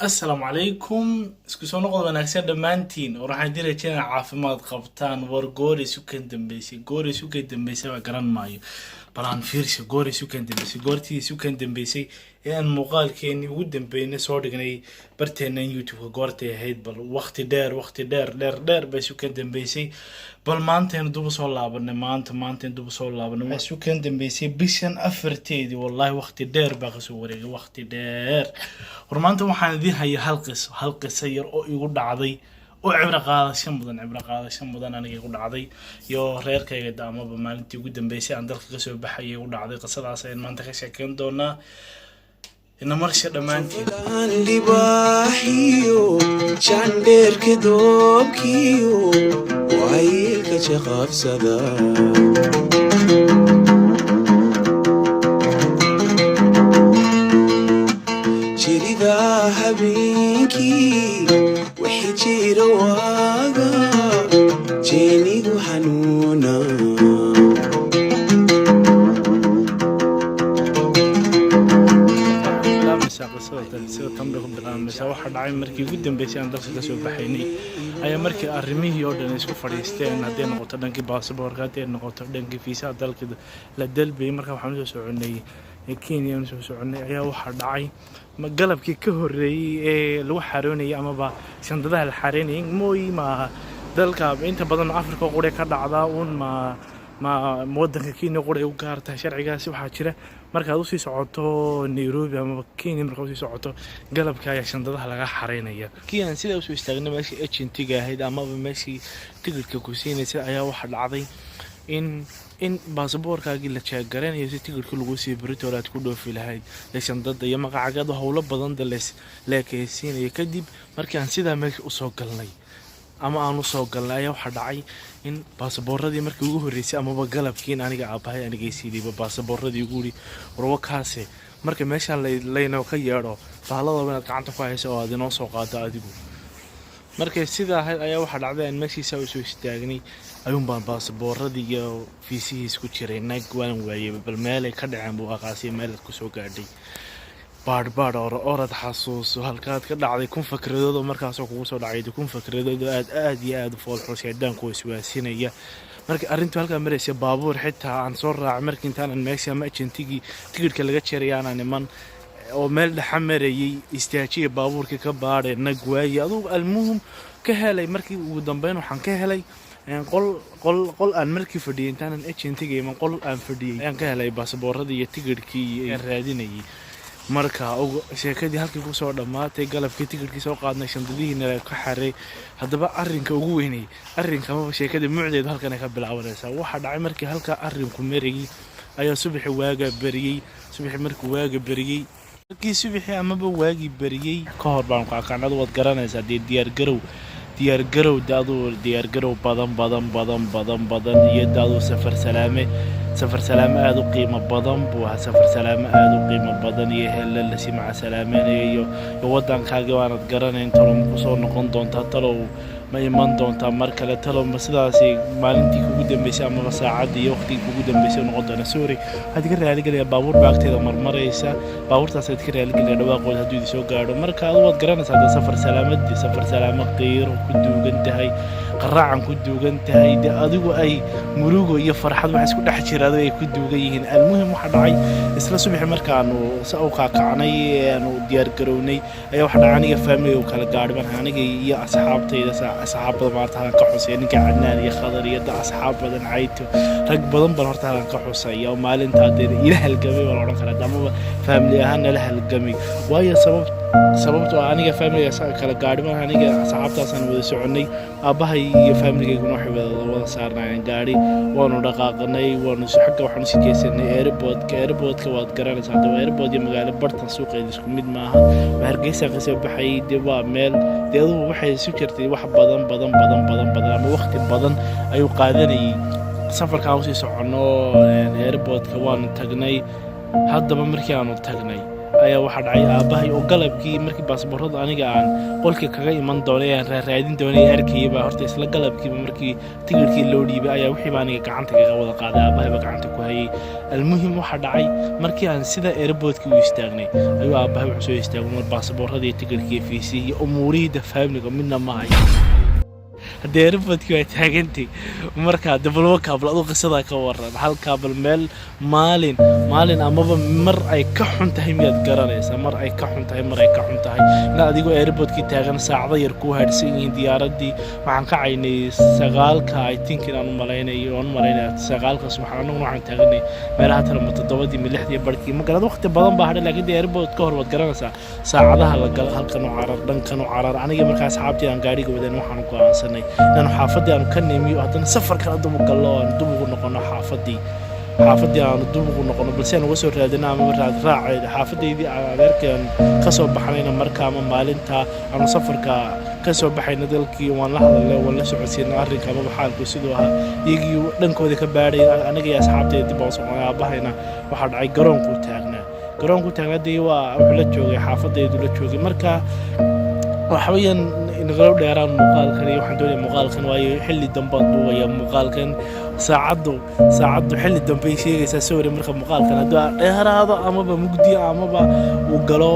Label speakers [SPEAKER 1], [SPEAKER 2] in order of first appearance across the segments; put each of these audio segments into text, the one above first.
[SPEAKER 1] السلام عليكم اسكو soo noqod wanaagsan dhamaantiin waxaan diray jeen caafimaad qabtaan war goor isu kan dambeysay waa garan maayo balan fiirsi goor isu kan dambeysay goortii isu kan dambeysay in muuqaalkeeni ugu dambeeyay soo dhignay barteena YouTube goortay ahayd bal waqti dheer bay isu kan dambeysay bal maanteen dub soo laabanay maanteen dub soo laabanay isu kan dambeysay bishan afarteedii wallahi waqti dheer baa ka soo wareegay waqti dheer hormaanta waxaan idin hayaa hal qiso yar oo igu dhacday oo cibra qaadasho mudan aniga igu dhacday iyo reerkayga daamaba maalintii ugu dambeysay aan dalka ka soo baxay igu dhacday qisadaas ayaan maanta ka sheekeyn doonaa ina marsha dhamaantiin
[SPEAKER 2] libaaxiyo shandheerka doobkiyo waayilka shaqaafsada jirida habeenkii wixii jira waaga jeenigu xanuuna
[SPEAKER 1] sida tambe ku bilaabmaysa waxa dhacay markii ugu dambeysay aan dalka ka soo baxaynay ayaa markii arrimihii oo dhan isku fadhiisteen haddii noqoto dhankii baasaboorka haddii noqoto dhankii fiisaha dalka la dalbay marka waxaan soo soconay Kenya soo soconay ayaa waxa dhacay galabkii ka horeeyay ee lagu xaroonayay amaba shandadaha la xareynayay mooyima dalka inta badan Afrika qore ka dhacda ma wadanka Kenya qore u gaartay sharcigaasi waxa jira marka aad u sii socoto Nairobi ama Kenya marka aad u sii socoto galabka ayaa shandadaha laga xareynaya Kenya sida uu soo istaagnay meeshii agentiga ahayd ama meeshii tigidhka ku siinaysa ayaa waxa dhacday in baasaboorkaagii la jeegaranayo si tigidhka lagu sii barito aad ku dhoofi lahayd shandada iyo magacaaga hawlo badan leekaysiinaya kadib markii aan sida meesha u soo galnay ama aan u soo galnay ayaa waxa dhacay in baasaboorradii markii ugu horeysay ama galabkiin aniga aabahay aniga siidayba baasaboorradii ugu warwa kaase marka meesha laynoo ka yeedho faalada wanaad gacanta ku hayso oo aad inoo soo qaado adigu markay sida ayaa waxa dhacday in meeshiisa uu soo istaagnay ayuun baan baasaboorradii iyo fiisihiis ku jiray nag waan waayay bal meel ay ka dhaceen buu aqaasay meel ku soo gaadhay baad orad xasuuso halkaad ka dhacday kun fikradood oo markaas kugu soo dhacay kun fikradood aad iyo aad fool xusaydan ku iswaasinaya markii arintu halka mareysay baabuur xitaa aan soo raacay markii intaan meesha ma agentigi tigidhka laga jeerayaan niman oo meel dhaxamarayay istaajiga baabuurka ka baadhay nag waayay aduu almuhim ka helay markii ugu dambeyn waxaan ka helay qol aan markii fadhiyay intaan agentiga iman qol aan fadhiyay aan ka helay baasaboorradii iyo tigidhkii aan raadinayay marka sheekadii halkii ku soo dhamaatay galabkii tigidhkii soo qaadnay shandadihiina ka xaray hadaba arrinka ugu weynay arrinka ma sheekadii mucdeed halkan ka bilaabanaysa waxa dhacay markii halka arrinku marayay ayaa subaxi waaga bariyay markii waaga bariyay markii subaxi amaba waagi bariyay ka hor baan ku aqaanad wad garanaysaa diyaar garow badan iyo daadu safar salaame aad u qiimo badan buu ahaa safar salaame aad u qiimo badan iyo helal la simaa salaameeyo wadankaaga waanad garanayn talo ku soo noqon doonta talo ma iman doonta mar kale talo ma sidaas maalintii ugu dambeysay ama saacadii iyo waqtigii ugu dambeysay noqon doona sorry had ka raali galay baabuur baagteeda marmaraysa baabuurtaas aad ka raali galay dhawaaqooda haduu soo gaadho marka aad wad garanaysaa safar salaame qiiro ku duugan tahay qaraacan ku duugan tahay adigu ay murugo iyo farxad wax isku dhex jiraan ay ku duugan yihiin almuhim waxa dhacay isla subax markaanu soo qaaqacnay aanu diyaar garownay ayaa waxa dhacay aniga family oo kala gaadhay aniga iyo asxaabada maanta ka xusay ninka Cadnaan iyo Khadar iyo asxaab badan cayto rag badan bal horta ka xusay oo maalinta ila halgamay wala oran kara dama family ahaan la halgamay waayo sababtoo aniga family kala gaadhay aniga asxaabtaasaan wada soconay aabahay iyo family-gaygu waxay wada saarnayeen gaari waanu dhaqaaqnay waanu xagga waxaanu si jeesanay airport-ka waad garanaysaa hadaba airport iyo magaalo bartan suuqeeda isku mid maaha Hargeysa ka soo baxay waa meel deedu waxay isu jirtay wax badan ama waqti badan ayuu qaadanayay safarka aan sii socono airport-ka waanu tagnay haddaba markii aanu tagnay ayaa waxa dhacay aabahay oo galabkii markii baasaboorada aniga aan qolkii kaga iman doonay aan raadin doonay arkayba horta isla galabkiiba markii tigirkii loo dhiibay ayaa wixii baan aniga gacanta kaga wada qaaday aabahay ba gacanta ku hayay almuhim waxa dhacay markii aan sida airportkii u istaagnay ayuu aabahay wuxuu soo istaagay mar baasaboorada iyo tigirkii fiisii iyo umuurihii family-ga midna ma hayo haddii airportkii waa taagantay markaa dabalwo kaabal aduu qisada ka waran hal kaabal meel maalin amaba mar ay ka xun tahay miyaad garanaysaa mar ay ka xun tahay mar ay ka xun tahay inaad adigoo airportkii taagan saacado yar ku haadhsan yihiin diyaaradii waxaan ka caynay 9 I think inaan u malaynayo 9 subax annaguna waxaan taaganay meelaha talama 7 iyo 6 barkii ma garad waqti badan baa hadhay laakiin airport ka hor waad garanaysaa saacadaha la gal halkan u carar dhankan u carar aniga markaa asxaabtii aan gaariga wadan waxaan ku aansanay inaan xaafadii aan ka neemiyo haddana safar kala dub gallo aan dub ugu noqono xaafadii aan dub ugu noqono balse aan uga soo raadinaa ama raacay xaafadeydii aan adeerkan ka soo baxnayna markaa ama maalinta aan safarka ka soo baxayna dalkii waan la hadalay waan la socodsiinay arrinka ama xaalku sidoo ahaa iyagii dhankooda ka baadhay aniga iyo asxaabteedii dib u soo aabahayna waxa dhacay garoonku taagnaa waa wuxuu la joogay xaafadeedu la joogay markaa waxaweyaan inagala dheeraan muuqaalkan iyo waxaan doonayaa muuqaalkan waayo xilli dambe aan duubaya muuqaalkan saacadu xilli dambe ay sheegaysaa sawir marka muuqaalkan haddii dheeraado amaba mugdi amaba uu galo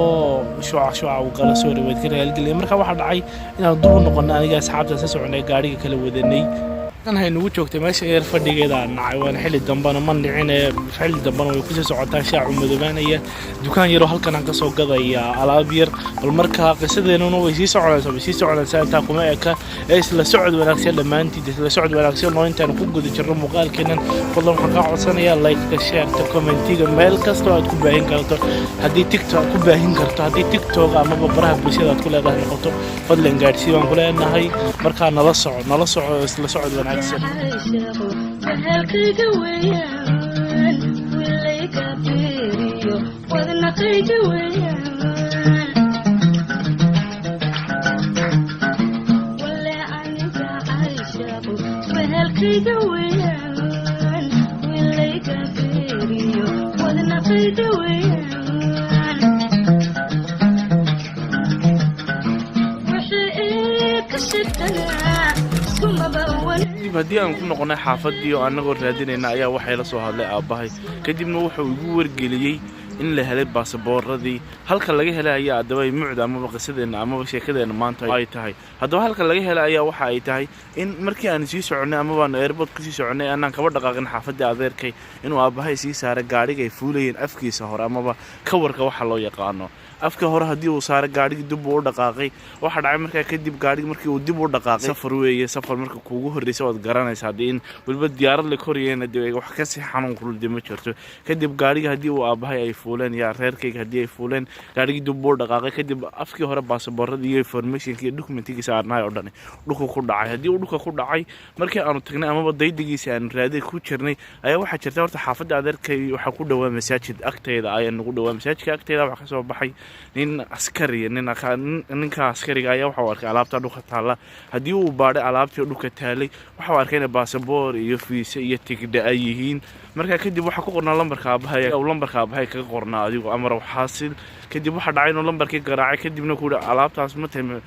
[SPEAKER 1] shuca uu galo sawir weyd ka reelgeliyay marka waxa dhacay inaan dub u noqono aniga asxaabta soo soconay gaariga kala wadanay kan haynugu joogtay meesha yar fadhigeeda nacay waan xilli dambana ma dhicin xilli dambana way ku soo socotaa shaacu madoobaanaya dukaan yar oo halkan aan ka soo gadaya alaab yar bal marka qisadeennuna way sii soconaysaa intaa kuma eka isla socod wanaagsan dhammaantiin isla socod wanaagsan oo intaan ku guda jirno muuqaalkeenan fadlan waxaan kaa codsanayaa like-ka share-ka commentiga meel kasta aad ku baahin karto haddii tiktok ku baahin karto haddii tiktok ama baraha bulshada aad ku leedahay noqoto fadlan gaadhsii baan ku leenahay markaa nala soco isla socod wanaagsan haddii aan ku noqonay xaafadii oo annagoo raadinayna ayaa waxay la soo hadlay aabahay kadibna wuxuu igu wargeliyey in la helay baasaboorradii halka laga helay ayaa adaba mucda amaba qisadeenna amaba sheekadeena maanta ay tahay haddaba halka laga helay ayaa waxa ay tahay in markii aan sii soconay amaba aan airport ka sii soconay aanan kaba dhaqaaqin xaafadii adeerkay inuu aabahay sii saaray gaariga ay fuulayeen afkiisa hore amaba kawarka waxa loo yaqaano afka hore haddii uu saaray gaarigii dib uu u dhaqaaqay waxa dhacay markaa kadib gaarigii markii uu dib u dhaqaaqay safar marka kuugu horreysay waad garanaysaa haddii in weliba diyaarad la korayeen haddii wax ka sii xanuun kuludi ma jirto kadib gaarigii haddii uu aabahay ay fuuleen yaa reerkayga haddii ay fuuleen gaarigii dib uu dhaqaaqay kadib afkii hore baasaboorradii iyo informationkii iyo documentigii saarnaay oo dhan dhulka ku dhacay haddii uu dhulka ku dhacay markii aanu tagnay amaba daydigiisa aanu raadin ku jirnay ayaa waxaa jirta horta xaafadda adeerkay waxaa ku dhawaa masaajid agteeda ayaa nagu dhawaa masaajidka agteeda waxaa ka soo baxay nin askari ninka askariga ayaa waxa uu arkay alaabta dhulka taalla haddii uu baadhay alaabtii dhulka taalay waxa uu arkay in baasaboor iyo fiisa iyo tigidha ay yihiin markaa kadib waxa ku qornaa lambarka aabahay kaga qornaa adigu amar xaasil kadib waxa dhacay inuu lambarkii garaacay kadibna ku yidhi alaabtaas ma tahay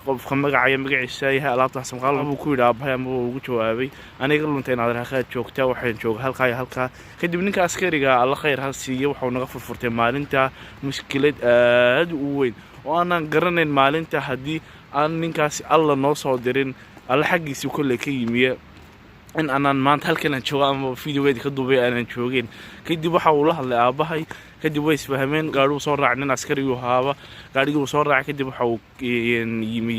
[SPEAKER 1] qofka magaciisa yahay alaabtaas maqaal buu ku yidhi aabahay ama uu ugu jawaabay aniga luntay inaad raaqaad joogtaa waxaan jooga halkaa kadib ninka askariga alla khayr ha siiye waxuu naga furfurtay maalinta mushkilad aad u weyn oo aanan garanayn maalinta haddii aan ninkaasi alla noo soo dirin alla xaggiisii kolley ka yimiye in aanan maanta halkan aan joogo ama videogeedii ka duubay aanan joogeen kadib waxa uu la hadlay aabahay kadib way isfahmeen gaadhuu soo raacay nin askariguu haaba gaadhigii uu soo raacay kadib waxa uu yimi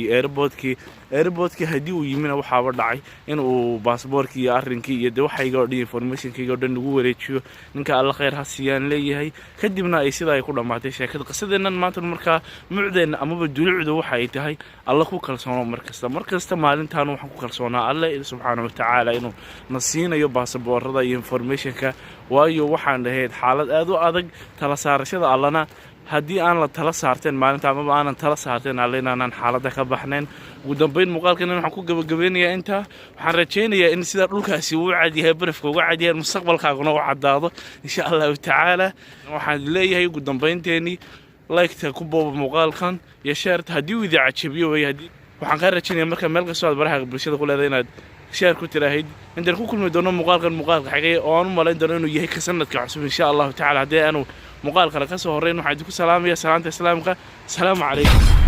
[SPEAKER 1] airportkii haddii uu yimina waxaaba dhacay in uu baasaboorkii iyo arrinkii iyo de waxayga oo dhan informationkayga oo dhan lagu wareejiyo ninka alla khayr ha siiyaan leeyahay kadibna ay sidaa ay ku dhammaatay sheekada qisadeennan maanta markaa mucdeenna amaba dulucda waxa ay tahay alla ku kalsoono markasta maalintaan waxaan ku kalsoonaa alle subxaana watacaala inuu na siinayo baasaboorrada iyo informationka waayo waxaan dhahayd xaalad aad u adag tala saarashada allana haddii aan la tala saarteen maalinta amaba aanan tala saarteen alle inaanaan xaaladda ka baxnayn ugu dambayn muuqaalkan waxaan ku gabagabeynayaa intaa waxaan rajaynayaa in sida dhulkaasi uu cadyahay barafka uga cadyahay mustaqbalkaaguna u caddaado insha allahu tacaala waxaan leeyahay ugu dambaynteenii لايكتا كوبو مقال كان يا شيرت هديو إذا عجبيو ويا هدي waxaan ka rajaynayaa marka meel kasta aad baraha bulshada ku leedahay inaad share ku tiraahid inta ku kulmi doono muuqaalka xigay oo aan u malayn doono inuu yahay ka sanadka cusub insha Allah ta'ala hadii aanu muuqaal kale ka soo horeyn waxaan ku salaamayaa salaanta islaamka salaamu calaykum